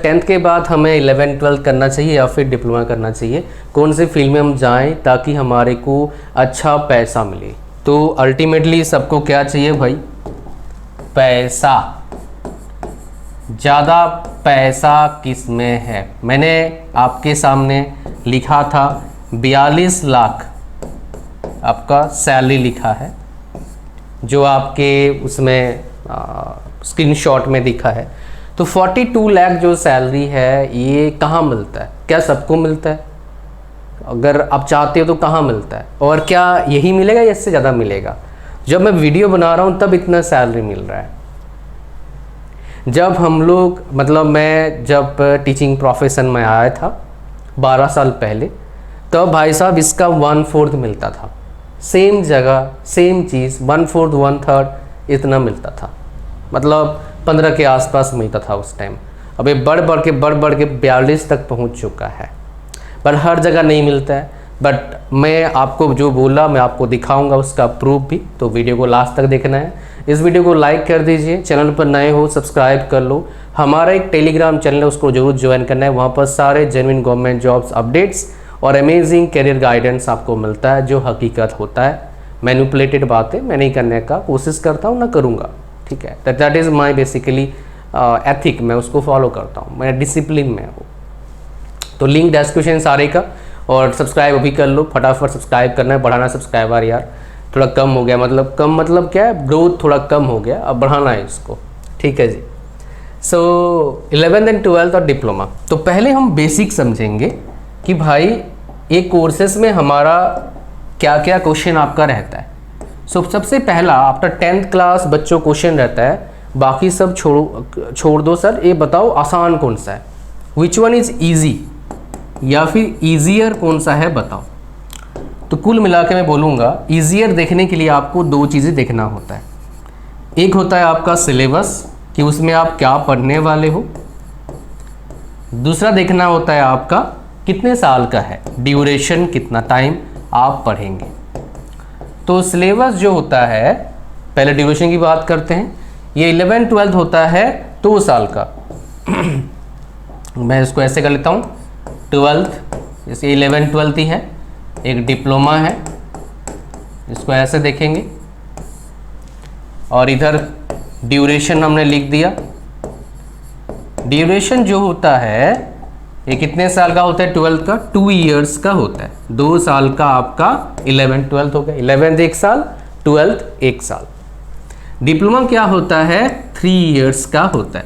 10th के बाद हमें 11th-12th करना चाहिए या फिर डिप्लोमा करना चाहिए, कौन से फील्ड में हम जाएं ताकि हमारे को अच्छा पैसा मिले। तो अल्टीमेटली सबको क्या चाहिए भाई? पैसा। ज़्यादा पैसा किस में है? मैंने आपके सामने लिखा था 42 लाख आपका सैलरी लिखा है, जो आपके उसमें स्क्रीनशॉट में दिखा है। तो 42 लाख जो सैलरी है ये कहाँ मिलता है? क्या सबको मिलता है? अगर आप चाहते हो तो कहाँ मिलता है? और क्या यही मिलेगा या इससे ज़्यादा मिलेगा? जब मैं वीडियो बना रहा हूँ तब इतना सैलरी मिल रहा है। जब हम लोग मैं जब टीचिंग प्रोफेशन में आया था 12 साल पहले, तब भाई साहब इसका 1/4 मिलता था। सेम जगह सेम चीज़ 1/4 1/3 इतना मिलता था, 15 के आसपास मिलता था उस टाइम। अब ये बढ़ बढ़ के 42 तक पहुंच चुका है, पर हर जगह नहीं मिलता है। बट मैं आपको जो बोला मैं आपको दिखाऊंगा उसका प्रूफ भी, तो वीडियो को लास्ट तक देखना है। इस वीडियो को लाइक कर दीजिए, चैनल पर नए हो सब्सक्राइब कर लो। हमारा एक टेलीग्राम चैनल है, उसको जरूर ज्वाइन करना है। वहाँ पर सारे जेन्युइन गवर्नमेंट जॉब्स अपडेट्स और अमेजिंग करियर गाइडेंस आपको मिलता है, जो हकीकत होता है। मैनिपुलेटेड बातें मैं नहीं करने का कोशिश करता हूँ, ना करूँगा, ठीक है। That is my basically ethic, मैं उसको फॉलो करता हूँ, मैं डिसिप्लिन में हूँ। तो लिंक डिस्क्रिप्शन सारे का, और सब्सक्राइब अभी कर लो, फटाफट सब्सक्राइब करना है। बढ़ाना सब्सक्राइबर यार, थोड़ा कम हो गया, कम क्या है, ग्रोथ थोड़ा कम हो गया, अब बढ़ाना है इसको, ठीक है जी। सो 11th एंड 12th और डिप्लोमा, तो पहले हम बेसिक समझेंगे कि भाई ये कोर्सेस में हमारा क्या क्या क्वेश्चन आपका रहता है। सबसे पहला आफ्टर 10th क्लास बच्चों क्वेश्चन रहता है, बाकी सब छोड़ दो सर, ये बताओ आसान कौन सा है, विच वन इज़ ईजी, या फिर ईजियर कौन सा है बताओ। तो कुल मिला के मैं बोलूँगा ईजियर देखने के लिए आपको दो चीज़ें देखना होता है। एक होता है आपका सिलेबस, कि उसमें आप क्या पढ़ने वाले हो। दूसरा देखना होता है आपका कितने साल का है, ड्यूरेशन कितना टाइम आप पढ़ेंगे। तो सिलेबस जो होता है, पहले ड्यूरेशन की बात करते हैं। ये 11th-12th होता है 2 साल का। मैं इसको ऐसे कर लेता हूँ, 12th जैसे 11th-12th ही है, एक डिप्लोमा है, इसको ऐसे देखेंगे। और इधर ड्यूरेशन हमने लिख दिया। ड्यूरेशन जो होता है ये कितने साल का होता है? 12th का 2 इयर्स का होता है। 2 साल का आपका 11th-12th हो गया। 11th 1 साल, 12th 1 साल। डिप्लोमा क्या होता है? 3 इयर्स का होता है,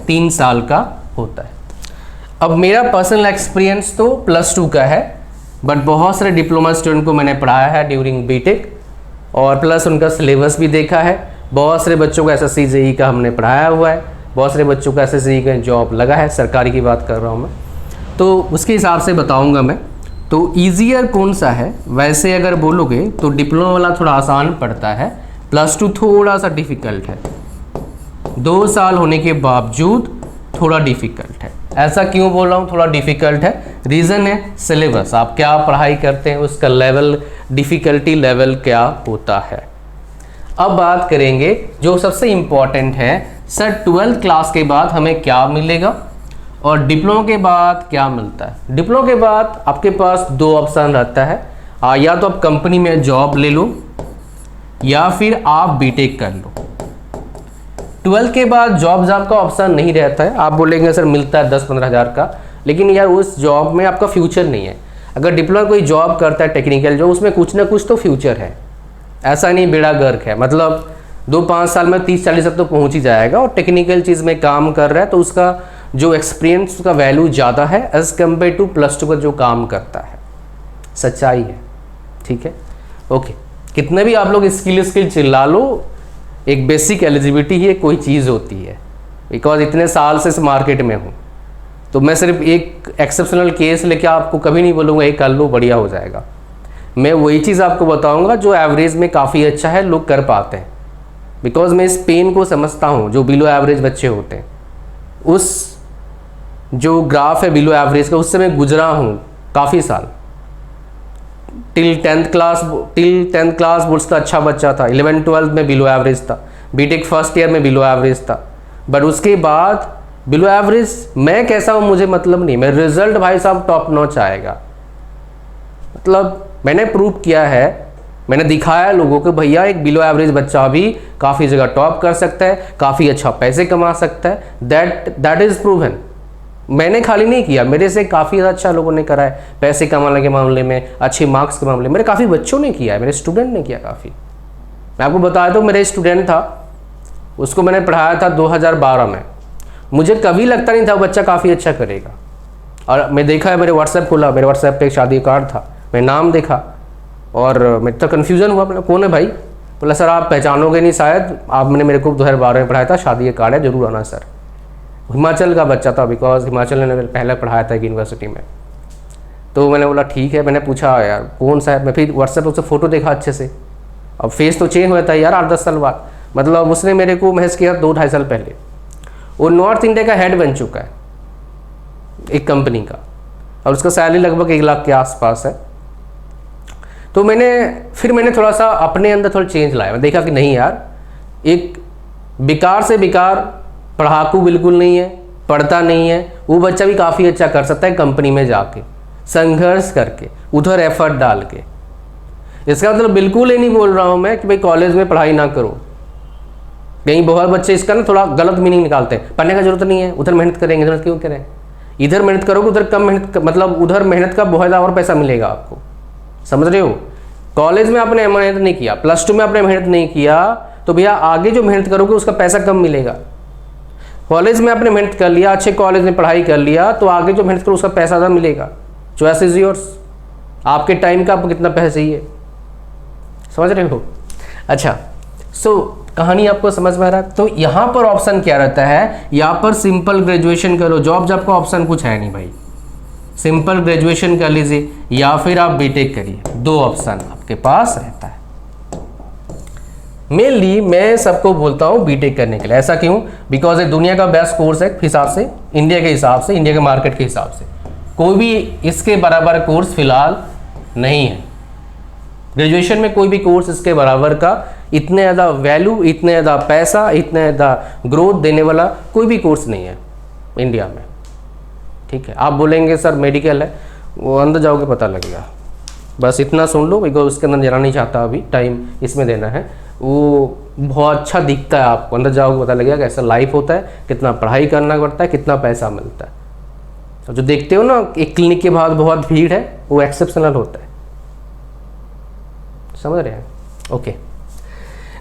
3 साल का होता है। अब मेरा पर्सनल एक्सपीरियंस तो +2 का है, बट बहुत सारे डिप्लोमा स्टूडेंट को मैंने पढ़ाया है ड्यूरिंग बीटेक, और प्लस उनका सिलेबस भी देखा है। बहुत सारे बच्चों को SSC JEE का हमने पढ़ाया हुआ है, बहुत सारे बच्चों को SSC का जॉब लगा है, सरकारी की बात कर रहा हूँ मैं, तो उसके हिसाब से बताऊँगा मैं। तो ईजियर कौन सा है? वैसे अगर बोलोगे तो डिप्लोमा वाला थोड़ा आसान पड़ता है, +2 थोड़ा सा डिफ़िकल्ट है, 2 साल होने के बावजूद थोड़ा डिफ़िकल्ट है। ऐसा क्यों बोल रहा हूँ थोड़ा डिफ़िकल्ट है? रीज़न है सिलेबस, आप क्या पढ़ाई करते हैं उसका लेवल, डिफ़िकल्टी लेवल क्या होता है। अब बात करेंगे जो सबसे इम्पॉर्टेंट है, सर 12th क्लास के बाद हमें क्या मिलेगा और डिप्लोमा के बाद क्या मिलता है। डिप्लोमा के बाद आपके पास 2 ऑप्शन रहता है, या तो आप कंपनी में जॉब ले लो या फिर आप बीटेक कर लो। 12th के बाद जॉब का ऑप्शन नहीं रहता है। आप बोलेंगे सर मिलता है 10-15 हज़ार का, लेकिन यार उस जॉब में आपका फ्यूचर नहीं है। अगर डिप्लोमा कोई जॉब करता है टेक्निकल जॉब, उसमें कुछ ना कुछ तो फ्यूचर है, ऐसा नहीं बेड़ा गर्क है। 2-5 साल में 30-40 तक तो पहुंच ही जाएगा, और टेक्निकल चीज़ में काम कर रहा है तो उसका जो एक्सपीरियंस उसका वैल्यू ज़्यादा है एज़ कम्पेयर टू +2 का जो काम करता है। सच्चाई है, ठीक है, ओके। कितने भी आप लोग स्किल चिल्ला लो, एक बेसिक एलिजिबिलिटी ही कोई चीज़ होती है। बिकॉज इतने साल से इस मार्केट में हूँ, तो मैं सिर्फ एक एक्सेप्शनल केस लेके आपको कभी नहीं बोलूँगा ये कर लो बढ़िया हो जाएगा। मैं वही चीज़ आपको बताऊँगा जो एवरेज में काफ़ी अच्छा है, लोग कर पाते हैं। बिकॉज मैं इस पेन को समझता हूँ, जो बिलो एवरेज बच्चे होते हैं, उस जो ग्राफ है बिलो एवरेज का, उससे मैं गुजरा हूँ काफ़ी साल। टिल 10th क्लास बोर्ड्स का अच्छा बच्चा था, 11th-12th में बिलो एवरेज था, बीटेक फर्स्ट ईयर में बिलो एवरेज था, बट उसके बाद बिलो एवरेज मैं कैसा हूँ मुझे मतलब नहीं, मेरा रिजल्ट भाई साहब टॉप नॉच आएगा। मतलब मैंने प्रूव किया है, मैंने दिखाया लोगों को भैया एक बिलो एवरेज बच्चा भी काफ़ी जगह टॉप कर सकता है, काफ़ी अच्छा पैसे कमा सकता है। That is proven. मैंने खाली नहीं किया, मेरे से काफ़ी अच्छा लोगों ने करा है पैसे कमाने के मामले में, अच्छे मार्क्स के मामले में। मेरे काफ़ी बच्चों ने किया है, मेरे स्टूडेंट ने किया काफ़ी। मैं आपको बताया तो मेरा स्टूडेंट था, उसको मैंने पढ़ाया था 2012 में। मुझे कभी लगता नहीं था वो बच्चा काफ़ी अच्छा करेगा। और मैं देखा है, मेरे व्हाट्सएप खोला, मेरे व्हाट्सएप पे एक शादी कार्ड था, मैं नाम देखा और मैं तो कन्फ्यूज़न हुआ। बोला कौन है भाई? बोला सर आप पहचानोगे नहीं शायद, आपने मेरे को 2012 में पढ़ाया था, शादी का कार्ड है, जरूर आना सर। हिमाचल का बच्चा था, बिकॉज हिमाचल ने पहले पढ़ाया था एक यूनिवर्सिटी में। तो मैंने बोला ठीक है, मैंने पूछा यार कौन सा है, मैं फिर व्हाट्सएप उससे फ़ोटो देखा अच्छे से। अब फेस तो चेंज होता है यार 8-10 साल बाद। मतलब उसने मेरे को महज किया 2-2.5 साल पहले। वो नॉर्थ इंडिया का हेड बन चुका है एक कंपनी का, और उसका सैलरी लगभग 1 लाख के आसपास है। तो मैंने थोड़ा सा अपने अंदर थोड़ा चेंज लाया। मैं देखा कि नहीं यार, एक बेकार से बेकार पढ़ाकू बिल्कुल नहीं है, पढ़ता नहीं है, वो बच्चा भी काफ़ी अच्छा कर सकता है कंपनी में जाके संघर्ष करके, उधर एफर्ट डाल के। इसका मतलब बिल्कुल ही नहीं बोल रहा हूँ मैं कि भाई कॉलेज में पढ़ाई ना करो। कहीं बहुत बच्चे इसका ना थोड़ा गलत मीनिंग निकालते हैं, पढ़ने का जरूरत नहीं है, उधर मेहनत करेंगे, इधर क्यों करें? इधर मेहनत करोगे उधर कम मेहनत, मतलब उधर मेहनत का बहुत ज़्यादा और पैसा मिलेगा आपको। समझ रहे हो? कॉलेज में आपने मेहनत नहीं किया, +2 में आपने मेहनत नहीं किया, तो भैया आगे जो मेहनत करोगे उसका पैसा कम मिलेगा। कॉलेज में आपने मेहनत कर लिया, अच्छे कॉलेज में पढ़ाई कर लिया, तो आगे जो मेहनत करो उसका पैसा ज़्यादा मिलेगा। चॉइस इज योर्स, आपके टाइम का आपको कितना पैसा चाहिए। समझ रहे हो? अच्छा, सो कहानी आपको समझ में आ रहा है? तो यहाँ पर ऑप्शन क्या रहता है, यहाँ पर सिंपल ग्रेजुएशन करो, जॉब का ऑप्शन कुछ है नहीं भाई। सिंपल ग्रेजुएशन कर लीजिए या फिर आप बीटेक करिए, 2 ऑप्शन आपके पास रहता है। मेनली मैं सबको बोलता हूँ बीटेक करने के लिए। ऐसा क्यों? बिकॉज ये दुनिया का बेस्ट कोर्स है हिसाब से, इंडिया के हिसाब से, इंडिया के मार्केट के हिसाब से कोई भी इसके बराबर कोर्स फिलहाल नहीं है। ग्रेजुएशन में कोई भी कोर्स इसके बराबर का, इतने ज़्यादा वैल्यू, इतने ज़्यादा पैसा, इतने ज़्यादा ग्रोथ देने वाला कोई भी कोर्स नहीं है इंडिया में। ठीक है, आप बोलेंगे सर मेडिकल है, वो अंदर जाओगे पता लगेगा। बस इतना सुन लो, बिकॉज उसके अंदर जाना नहीं चाहता, अभी टाइम इसमें देना है। वो बहुत अच्छा दिखता है, आपको अंदर जाओगे पता लगेगा कैसा लाइफ होता है, कितना पढ़ाई करना पड़ता है, कितना पैसा मिलता है। तो जो देखते हो ना एक क्लिनिक के बाद बहुत भीड़ है, वो एक्सेप्शनल होता है। समझ रहे हैं? ओके,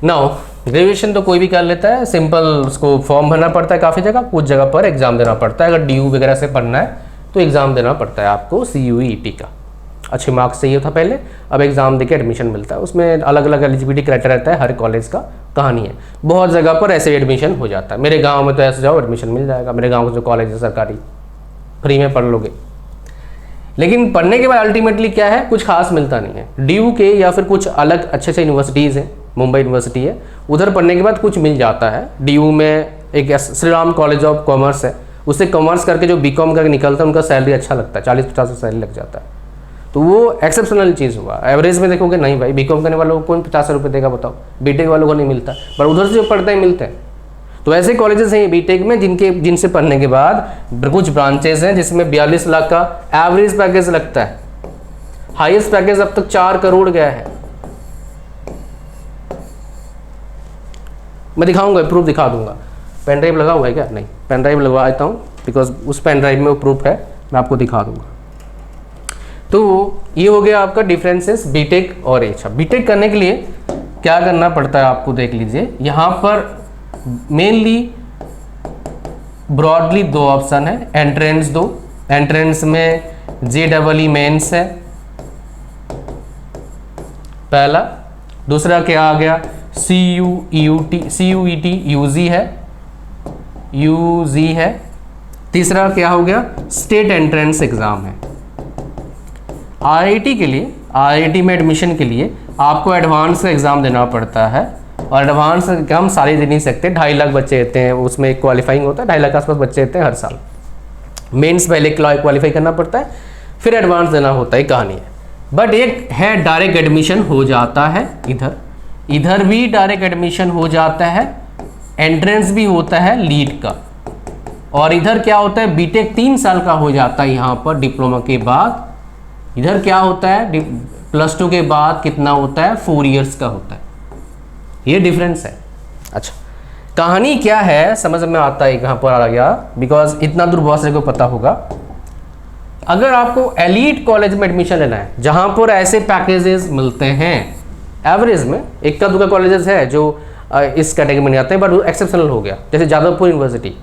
नाउ ग्रेजुएशन तो कोई भी कर लेता है, सिंपल उसको फॉर्म भरना पड़ता है काफ़ी जगह, कुछ जगह पर एग्ज़ाम देना पड़ता है। अगर DU वगैरह से पढ़ना है तो एग्ज़ाम देना पड़ता है आपको, CUET का। अच्छे मार्क्स चाहिए था पहले, अब एग्ज़ाम देके एडमिशन मिलता है। उसमें अलग अलग एलिजिबिलिटी क्राइटेरिया रहता है, हर कॉलेज का कहानी है। बहुत जगह पर ऐसे एडमिशन हो जाता है। मेरे गाँव में तो ऐसे जाओ एडमिशन मिल जाएगा, मेरे गाँव के जो कॉलेज है सरकारी, फ्री में पढ़ लोगे। लेकिन पढ़ने के बाद अल्टीमेटली क्या है, कुछ खास मिलता नहीं है। DU के या फिर कुछ अलग अच्छे यूनिवर्सिटीज़ हैं, मुंबई यूनिवर्सिटी है, उधर पढ़ने के बाद कुछ मिल जाता है। DU में एक Shri Ram college of commerce है, उससे कॉमर्स करके जो BCom करके निकलता है उनका सैलरी अच्छा लगता है, 40-50 सैलरी लग जाता है। तो वो एक्सेप्शनल चीज़ हुआ। एवरेज में देखोगे नहीं भाई, BCom करने वालों को कौन 50 रुपये देगा बताओ, बीटेक वालों को नहीं मिलता, पर उधर से जो पढ़ते हैं मिलते हैं। तो ऐसे कॉलेजेस हैं बीटेक में जिनसे पढ़ने के बाद कुछ ब्रांचेस हैं जिसमें 42 लाख का एवरेज पैकेज लगता है। हाईएस्ट पैकेज अब तक 4 करोड़ गया है। मैं दिखाऊंगा, प्रूफ दिखा दूंगा। पेन ड्राइव लगा हुआ है क्या? नहीं, पेन ड्राइव लगवा देता हूँ, बिकॉज उस पेन ड्राइव में वो प्रूफ है, मैं आपको दिखा दूंगा। तो ये हो गया आपका डिफरेंसेस बीटेक और अच्छा। बीटेक करने के लिए क्या करना पड़ता है आपको देख लीजिए। यहाँ पर मेनली ब्रॉडली 2 ऑप्शन है, एंट्रेंस 2, एंट्रेंस में JEE मेंस है पहला, दूसरा क्या आ गया CUET UG है, तीसरा क्या हो गया स्टेट एंट्रेंस एग्जाम है। IIT के लिए, IIT में एडमिशन के लिए आपको एडवांस का एग्ज़ाम देना पड़ता है, और एडवांस हम सारे दे नहीं सकते। 2.5 लाख बच्चे रहते हैं, उसमें एक क्वालिफाइंग होता है, 2.5 लाख के आसपास बच्चे रहते हैं हर साल। मेंस पहले क्वालिफाई करना पड़ता है, फिर एडवांस देना होता है, कहानी है। बट एक है डायरेक्ट एडमिशन हो जाता है, इधर भी डायरेक्ट एडमिशन हो जाता है, एंट्रेंस भी होता है लीड का, और इधर क्या होता है, बीटेक 3 साल का हो जाता है यहाँ पर डिप्लोमा के बाद। इधर क्या होता है, +2 के बाद कितना होता है, 4 इयर्स का होता है। ये डिफरेंस है। अच्छा, कहानी क्या है समझ में आता है यहाँ पर आ गया, बिकॉज इतना दूर बहुत से को पता होगा। अगर आपको एलीट कॉलेज में एडमिशन लेना है जहाँ पर ऐसे पैकेजेस मिलते हैं, एवरेज में एक का दूसरा कॉलेजेस है जो इस कैटेगरी में नहीं आते हैं, बट वो एक्सेप्शनल हो गया। जैसे जादवपुर यूनिवर्सिटी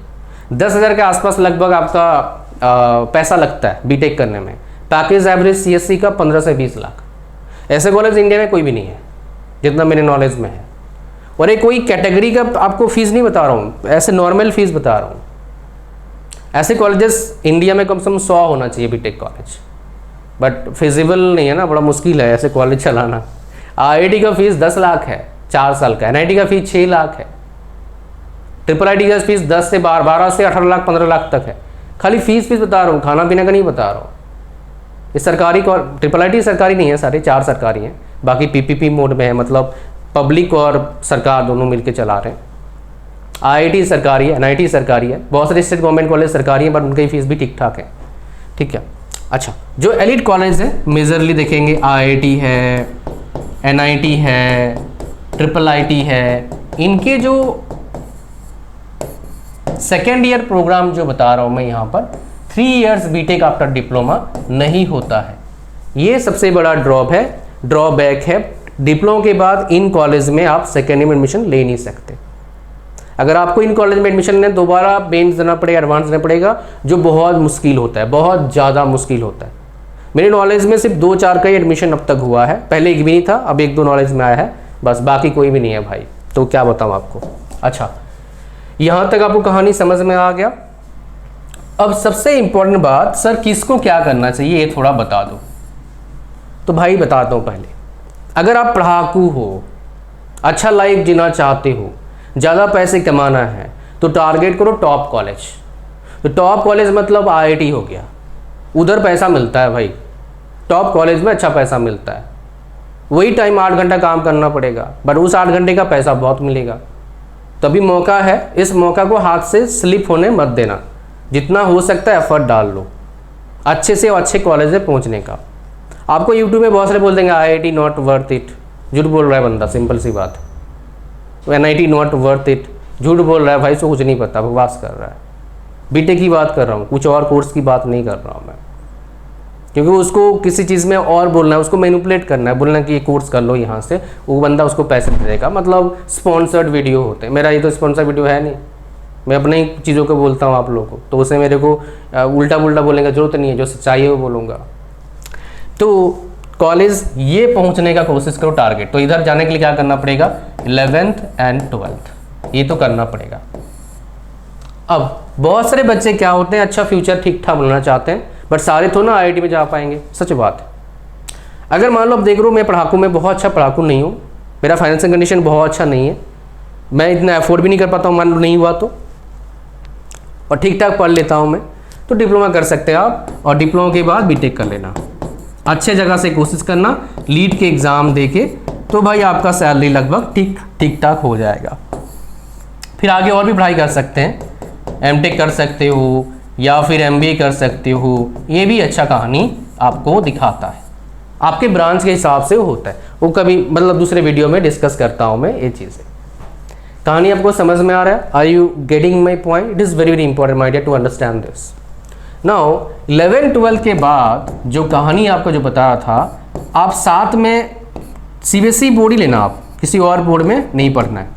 10,000 के आसपास लगभग आपका पैसा लगता है बीटेक करने में। पैकेज एवरेज सीएससी का 15 से 20 लाख। ऐसे कॉलेज इंडिया में कोई भी नहीं है जितना मेरे नॉलेज में है। और ये कोई कैटेगरी का आपको फीस नहीं बता रहा हूँ, ऐसे नॉर्मल फीस बता रहा हूँ। ऐसे कॉलेजेस इंडिया में कम से कम 100 होना चाहिए बीटेक कॉलेज, बट फिजिबल नहीं है ना, बड़ा मुश्किल है ऐसे कॉलेज चलाना। IIT का फीस 10 लाख है 4 साल का, NIT का फीस 6 लाख है, IIIT का फीस 10 से 12 से 18 लाख 15 लाख तक है। खाली फीस बता रहा हूँ, खाना पीने का नहीं बता रहा हूँ। इस सरकारी IIIT सरकारी नहीं है, सारे 4 सरकारी हैं, बाकी PPP मोड में है, मतलब पब्लिक और सरकार दोनों मिलकर चला रहे हैं। IIT सरकारी है, NIT सरकारी है, बहुत सारे स्टेट गवर्नमेंट कॉलेज सरकारी हैं, बट उनकी फीस भी ठीक ठाक है। ठीक है। अच्छा, जो एलिट कॉलेज है मेजरली देखेंगे, IIT है, NIT है, IIIT है, इनके जो सेकेंड ईयर प्रोग्राम जो बता रहा हूँ मैं यहाँ पर, 3 इयर्स बीटेक आफ्टर डिप्लोमा नहीं होता है। ये सबसे बड़ा ड्रॉबैक है। डिप्लोमा के बाद इन कॉलेज में आप सेकेंड ईयर में एडमिशन ले नहीं सकते। अगर आपको इन कॉलेज में एडमिशन लेना, दोबारा मेंस देना पड़ेगा, एडवांस देना पड़ेगा, जो बहुत मुश्किल होता है, बहुत ज़्यादा मुश्किल होता है। मेरे नॉलेज में सिर्फ 2-4 का ही एडमिशन अब तक हुआ है, पहले एक भी नहीं था, अब 1-2 नॉलेज में आया है, बस बाकी कोई भी नहीं है भाई। तो क्या बताऊँ आपको। अच्छा, यहाँ तक आपको कहानी समझ में आ गया। अब सबसे इम्पोर्टेंट बात, सर किसको क्या करना चाहिए ये थोड़ा बता दो। तो भाई बताता हूँ पहले, अगर आप पढ़ाकू हो, अच्छा लाइफ जीना चाहते हो, ज़्यादा पैसे कमाना है, तो टारगेट करो टॉप कॉलेज। तो टॉप कॉलेज मतलब IIT हो गया, उधर पैसा मिलता है भाई, टॉप कॉलेज में अच्छा पैसा मिलता है। वही टाइम 8 घंटा काम करना पड़ेगा, बट उस 8 घंटे का पैसा बहुत मिलेगा। तभी मौका है, इस मौका को हाथ से स्लिप होने मत देना। जितना हो सकता है एफर्ट डाल लो अच्छे से अच्छे कॉलेज में पहुंचने का। आपको यूट्यूब में बहुत सारे बोल देंगे IIT नॉट वर्थ इट, झूठ बोल रहा है बंदा, सिंपल सी बात। NIT नॉट वर्थ इट, झूठ बोल रहा है भाई, उसको कुछ नहीं पता, बकवास कर रहा है। बीटेक की बात कर रहा हूँ, कुछ और कोर्स की बात नहीं कर रहा हूँ मैं, क्योंकि उसको किसी चीज़ में और बोलना है, उसको मैनिपुलेट करना है, बोलना कि ये कोर्स कर लो यहाँ से, वो बंदा उसको पैसे दे देगा। मतलब स्पॉन्सर्ड वीडियो होते हैं, मेरा ये तो स्पॉन्सर्ड वीडियो है नहीं, मैं अपने ही चीज़ों को बोलता हूँ आप लोगों को, तो उसे मेरे को उल्टा पुल्टा बोलने का जरूरत नहीं है, जो सच्चाई है वो बोलूँगा। तो कॉलेज ये पहुँचने का कोशिश करो टारगेट। तो इधर जाने के लिए क्या करना पड़ेगा, 11th एंड 12th ये तो करना पड़ेगा। अब बहुत सारे बच्चे क्या होते हैं, अच्छा फ्यूचर ठीक ठाक बनाना चाहते हैं, बट सारे तो ना IIT में जा पाएंगे, सच बात है। अगर मान लो अब देख लो, मैं पढ़ाकू में बहुत अच्छा पढ़ाकू नहीं हूँ, मेरा फाइनेंशियल कंडीशन बहुत अच्छा नहीं है, मैं इतना अफोर्ड भी नहीं कर पाता हूँ, मान लो नहीं हुआ तो, और ठीक ठाक पढ़ लेता हूँ मैं, तो डिप्लोमा कर सकते हैं आप, और डिप्लोमा के बाद बीटेक कर लेना। अच्छे जगह से कोशिश करना, लीड के एग्ज़ाम दे के, तो भाई आपका सैलरी लगभग ठीक ठाक हो जाएगा। फिर आगे और भी पढ़ाई कर सकते हैं, MTech कर सकते हो या फिर MBA कर सकते हो, ये भी अच्छा कहानी आपको दिखाता है। आपके ब्रांच के हिसाब से होता है, वो कभी मतलब दूसरे वीडियो में डिस्कस करता हूँ मैं ये चीज़ें। कहानी आपको समझ में आ रहा है? Are you getting my point? It is very very important my dear to understand this. Now 11-12 के बाद जो कहानी आपको जो बता रहा था, आप साथ में CBSE बोर्ड ही लेना, आप किसी और बोर्ड में नहीं पढ़ना है,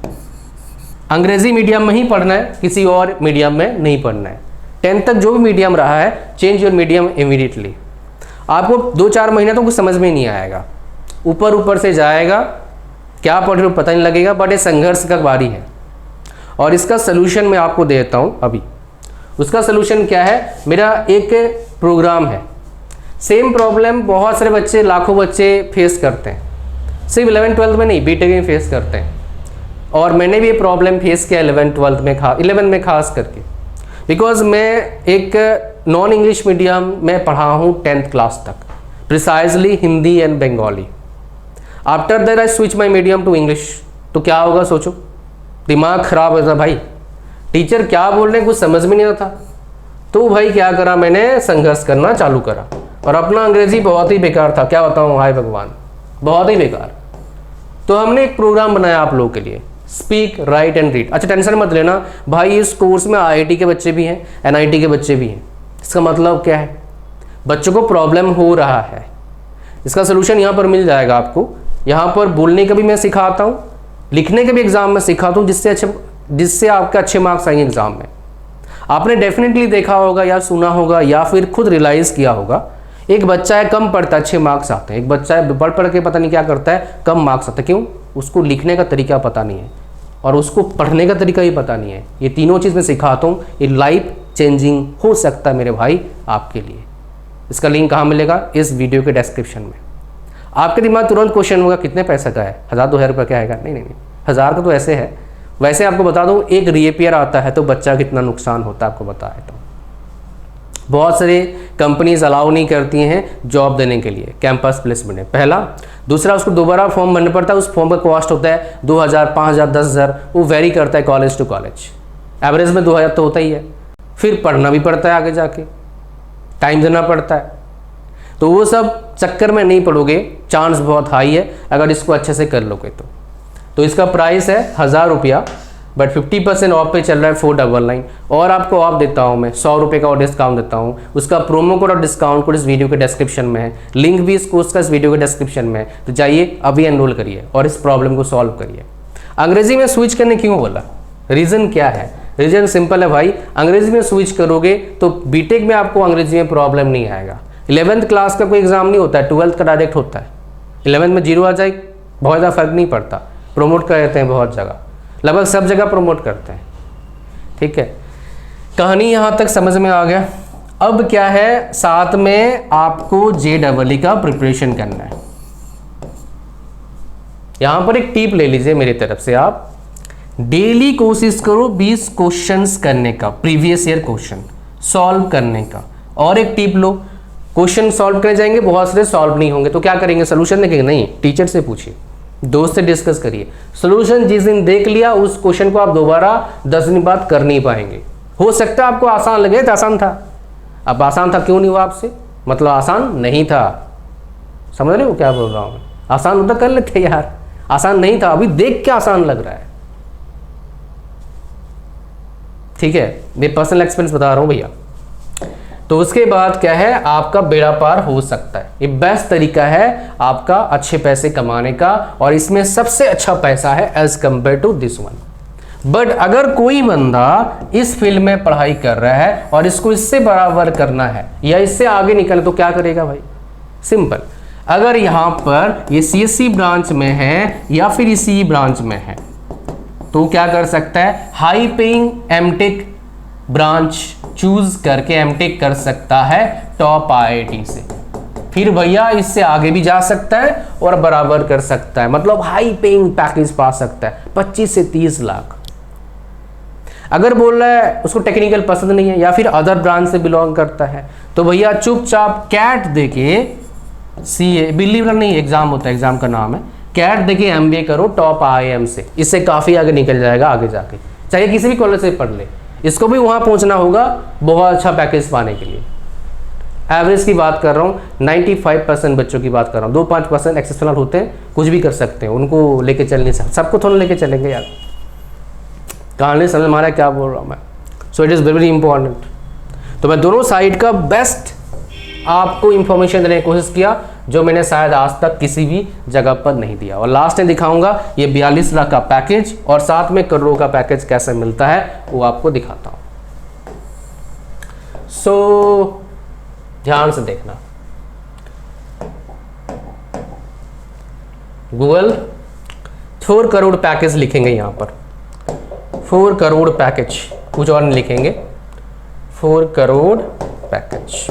अंग्रेजी मीडियम में ही पढ़ना है, किसी और मीडियम में नहीं पढ़ना है। 10th तक जो भी मीडियम रहा है, चेंज योर मीडियम इमीडिएटली। आपको 2-4 महीना तो कुछ समझ में नहीं आएगा, ऊपर से जाएगा, क्या पढ़ रहे हो पता नहीं लगेगा, बट ये संघर्ष का बारी है, और इसका सलूशन मैं आपको देता हूँ अभी। उसका सलूशन क्या है, मेरा एक प्रोग्राम है, सेम प्रॉब्लम बहुत सारे बच्चे, लाखों बच्चे फेस करते हैं, सिर्फ 11-12 में नहीं, बीटेक में फेस करते हैं। और मैंने भी ये प्रॉब्लम फेस किया 11-12 में, 11 में खास करके, बिकॉज मैं एक नॉन इंग्लिश मीडियम में पढ़ा हूँ 10th क्लास तक, precisely Hindi and Bengali. After that I switch my medium to English, तो क्या होगा सोचो, दिमाग खराब होता भाई। टीचर क्या बोल रहे हैं कुछ समझ में नहीं आता। तो भाई क्या करा, मैंने संघर्ष करना चालू करा और अपना अंग्रेजी बहुत ही बेकार था, क्या बताऊं, हाय भगवान, बहुत ही बेकार। तो हमने एक प्रोग्राम बनाया आप लोगों के लिए, स्पीक राइट एंड रीड। अच्छा टेंशन मत लेना भाई, इस कोर्स में IIT के बच्चे भी हैं, NIT के बच्चे भी हैं। इसका मतलब क्या है, बच्चों को प्रॉब्लम हो रहा है, इसका सोल्यूशन यहाँ पर मिल जाएगा आपको। यहाँ पर बोलने का भी मैं सिखाता हूँ, लिखने के भी एग्जाम में सिखाता हूँ, जिससे आपके अच्छे मार्क्स आएंगे एग्जाम में। आपने डेफिनेटली देखा होगा या सुना होगा या फिर खुद रियलाइज किया होगा, एक बच्चा है कम पढ़ता है अच्छे मार्क्स आते हैं, एक बच्चा है पढ़ के पता नहीं क्या करता है कम मार्क्स आते हैं। क्यों? उसको लिखने का तरीका पता नहीं है और उसको पढ़ने का तरीका भी पता नहीं है। ये तीनों चीज़ मैं सिखाता हूँ, ये लाइफ चेंजिंग हो सकता है मेरे भाई आपके लिए। इसका लिंक कहाँ मिलेगा? इस वीडियो के डिस्क्रिप्शन में। आपके दिमाग तुरंत क्वेश्चन होगा कितने पैसे का है, 1000-2000 रुपये क्या आएगा? नहीं, 1000 का तो ऐसे है। वैसे आपको बता दूं, एक रीअपियर आता है तो बच्चा कितना नुकसान होता है आपको बता देता हूँ। बहुत सारे कंपनीज अलाउ नहीं करती हैं जॉब देने के लिए, कैंपस प्लेसमेंट है पहला। दूसरा, उसको दोबारा फॉर्म भरना पड़ता है, उस फॉर्म का कॉस्ट होता है 2000, 5000, 10,000, वो वेरी करता है कॉलेज टू कॉलेज। एवरेज में 2000 तो होता ही है। फिर पढ़ना भी पड़ता है, आगे जाके टाइम देना पड़ता है। तो वो सब चक्कर में नहीं पड़ोगे, चांस बहुत हाई है अगर इसको अच्छे से कर लोगे तो इसका प्राइस है 1000 रुपया, बट 50% ऑफ पे चल रहा है 499। और आपको ऑफ देता हूँ मैं 100 रुपये का और डिस्काउंट देता हूँ। उसका प्रोमो कोड और डिस्काउंट कोड इस वीडियो के डिस्क्रिप्शन में है, लिंक भी इस कोर्स का इस वीडियो के डिस्क्रिप्शन में है। तो जाइए अभी एनरोल करिए और इस प्रॉब्लम को सॉल्व करिए। अंग्रेजी में स्विच करने क्यों बोला, रीज़न क्या है? रीज़न सिंपल है भाई, अंग्रेजी में स्विच करोगे तो बीटेक में आपको अंग्रेजी में प्रॉब्लम नहीं आएगा। 11th क्लास का कोई एग्जाम नहीं होता है, 12th का डायरेक्ट होता है। 11th में 0 आ जाए, बहुत ज़्यादा फर्क नहीं पड़ता। प्रमोट कर देते हैं बहुत जगह, लगभग सब जगह प्रमोट करते हैं। ठीक है, कहानी यहाँ तक समझ में आ गया। अब क्या है, साथ में आपको JEE का प्रिपरेशन करना है। यहाँ पर एक टिप ले लीजिए मेरी तरफ से, आप डेली कोशिश करो 20 क्वेश्चंस करने का, प्रीवियस ईयर क्वेश्चन सॉल्व करने का। और एक टिप लो, क्वेश्चन सॉल्व करने जाएंगे बहुत सारे सॉल्व नहीं होंगे तो क्या करेंगे, सोल्यूशन देखेंगे नहीं, टीचर से पूछिए, दोस्त से डिस्कस करिए। सोल्यूशन जिस दिन देख लिया उस क्वेश्चन को आप दोबारा 10 दिन बाद कर नहीं पाएंगे। हो सकता है आपको आसान लगे तो आसान था, अब आसान था क्यों नहीं हुआ आपसे, मतलब आसान नहीं था। समझ रहे हो क्या बोल रहा हूँ मैं? आसान होता कर लेते यार, आसान नहीं था, अभी देख के आसान लग रहा है। ठीक है, मैं पर्सनल एक्सपीरियंस बता रहा हूँ भैया। तो उसके बाद क्या है, आपका बेड़ा पार हो सकता है। ये बेस्ट तरीका है आपका अच्छे पैसे कमाने का, और इसमें सबसे अच्छा पैसा है as compare to this one. But अगर कोई बंदा इस फील्ड में पढ़ाई कर रहा है और इसको इससे बराबर करना है या इससे आगे निकले तो क्या करेगा भाई? सिंपल, अगर यहाँ पर ये CSE ब्रांच में है या फिर इसी ब्रांच में है तो क्या कर सकता है, high paying MTech branch choose करके एमटेक कर सकता है टॉप IIT से। फिर भैया इससे आगे भी जा सकता है और बराबर कर सकता है, मतलब हाई पेइंग पैकेज पा सकता है 25 से 30 लाख। अगर बोल रहा है उसको टेक्निकल पसंद नहीं है या फिर अदर ब्रांच से बिलोंग करता है तो भैया चुपचाप कैट देके CA, बिलीव नहीं एग्जाम होता है, एग्जाम का नाम है कैट देके MBA करो टॉप IIM से, इससे काफ़ी आगे निकल जाएगा आगे जाके, चाहे किसी भी कॉलेज से पढ़ ले। इसको भी वहाँ पहुँचना होगा बहुत अच्छा पैकेज पाने के लिए। एवरेज की बात कर रहा हूँ, 95% बच्चों की बात कर रहा हूँ, 2-5% एक्सेप्शनल होते हैं, कुछ भी कर सकते हैं, उनको लेके चल नहीं सकते, सबको थोड़ा लेके चलेंगे यार। कहानी समझ मारा क्या बोल रहा हूँ मैं? So it is very important. तो मैं दोनों साइड का बेस्ट आपको इंफॉर्मेशन देने की कोशिश किया जो मैंने शायद आज तक किसी भी जगह पर नहीं दिया। और लास्ट में दिखाऊंगा ये 42 लाख का पैकेज और साथ में करोड़ का पैकेज कैसे मिलता है वो आपको दिखाता हूँ। सो ध्यान से देखना, गूगल 4 करोड़ पैकेज लिखेंगे यहाँ पर, 4 करोड़ पैकेज, कुछ और नहीं लिखेंगे, 4 करोड़ पैकेज।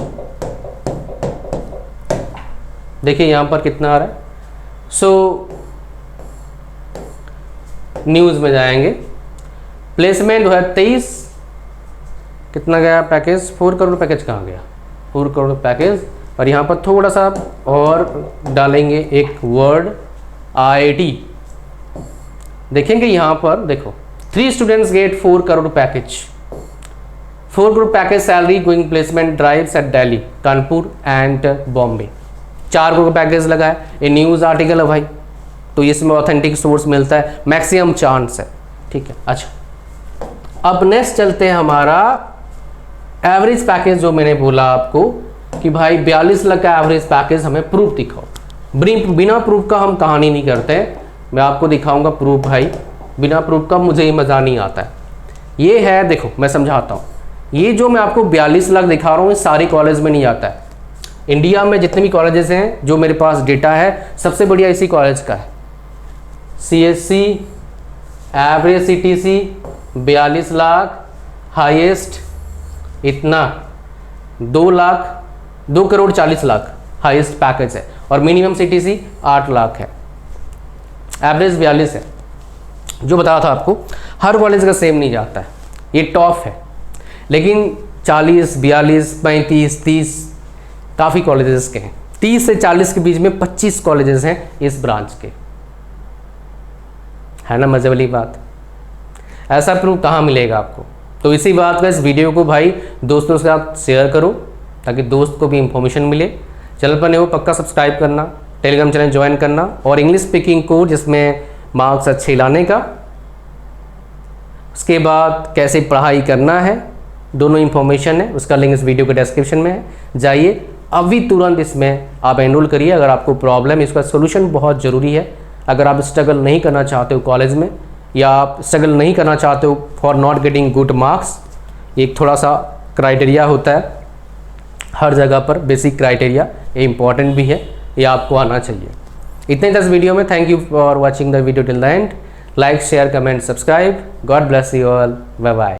देखिए यहाँ पर कितना आ रहा है। सो न्यूज़ में जाएंगे, प्लेसमेंट 2023 कितना गया पैकेज, 4 करोड़ पैकेज कहाँ गया, 4 करोड़ पैकेज। और यहाँ पर थोड़ा सा और डालेंगे एक वर्ड IIT, देखेंगे यहाँ पर देखो 3 students get 4 crore package. 4 crore package salary going placement drives at Delhi, Kanpur and Bombay. 4 crore package लगा है. ये न्यूज़ आर्टिकल है भाई, तो इसमें ऑथेंटिक सोर्स मिलता है, मैक्सिमम चांस है. ठीक है. अच्छा, अब नेक्स्ट चलते हैं हमारा एवरेज पैकेज. जो मैंने बोला आपको कि भाई 42 लाख का एवरेज पैकेज, हमें प्रूफ दिखाओ. बिना प्रूफ का हम कहानी नहीं करते. मैं आपको दिखाऊंगा प्रूफ. भाई बिना प्रूफ का मुझे ये मज़ा नहीं आता है. ये है, देखो मैं समझाता हूँ. ये जो मैं आपको 42 लाख दिखा रहा हूँ, ये सारे कॉलेज में नहीं आता है. इंडिया में जितने भी कॉलेजेस हैं, जो मेरे पास डेटा है, सबसे बढ़िया इसी कॉलेज का है. CSC average CTC 42 lakh, highest इतना 2 करोड़ 40 लाख हाईएस्ट पैकेज है, और मिनिमम CTC 8 लाख है. एवरेज 42 है. जो बताया था आपको, हर कॉलेज का सेम नहीं जाता है, ये टॉप है. लेकिन 40, 42, 35, 30 काफ़ी कॉलेजेस के हैं. 30 से 40 के बीच में 25 कॉलेजेस हैं इस ब्रांच के. है ना मज़े वाली बात. ऐसा प्रूफ कहाँ मिलेगा आपको. तो इसी बात का इस वीडियो को भाई दोस्तों के साथ शेयर करो, ताकि दोस्त को भी इंफॉर्मेशन मिले. चैनल पर नहीं हो पक्का सब्सक्राइब करना, टेलीग्राम चैनल ज्वाइन करना, और इंग्लिश स्पीकिंग कोर्स जिसमें मार्क्स अच्छे लाने का. उसके बाद कैसे पढ़ाई करना है, दोनों इंफॉर्मेशन है, उसका लिंक इस वीडियो के डिस्क्रिप्शन में है. जाइए अभी तुरंत इसमें आप एनरोल करिए. अगर आपको प्रॉब्लम है, इसका सोल्यूशन बहुत ज़रूरी है. अगर आप स्ट्रगल नहीं करना चाहते हो कॉलेज में, या आप स्ट्रगल नहीं करना चाहते हो for not getting good marks, एक थोड़ा सा क्राइटेरिया होता है हर जगह पर, बेसिक क्राइटेरिया, ये इंपॉर्टेंट भी है, ये आपको आना चाहिए. इतने 10 वीडियो में. Thank you for watching the video till the end. Like, share, comment, subscribe. God bless you all. Bye bye.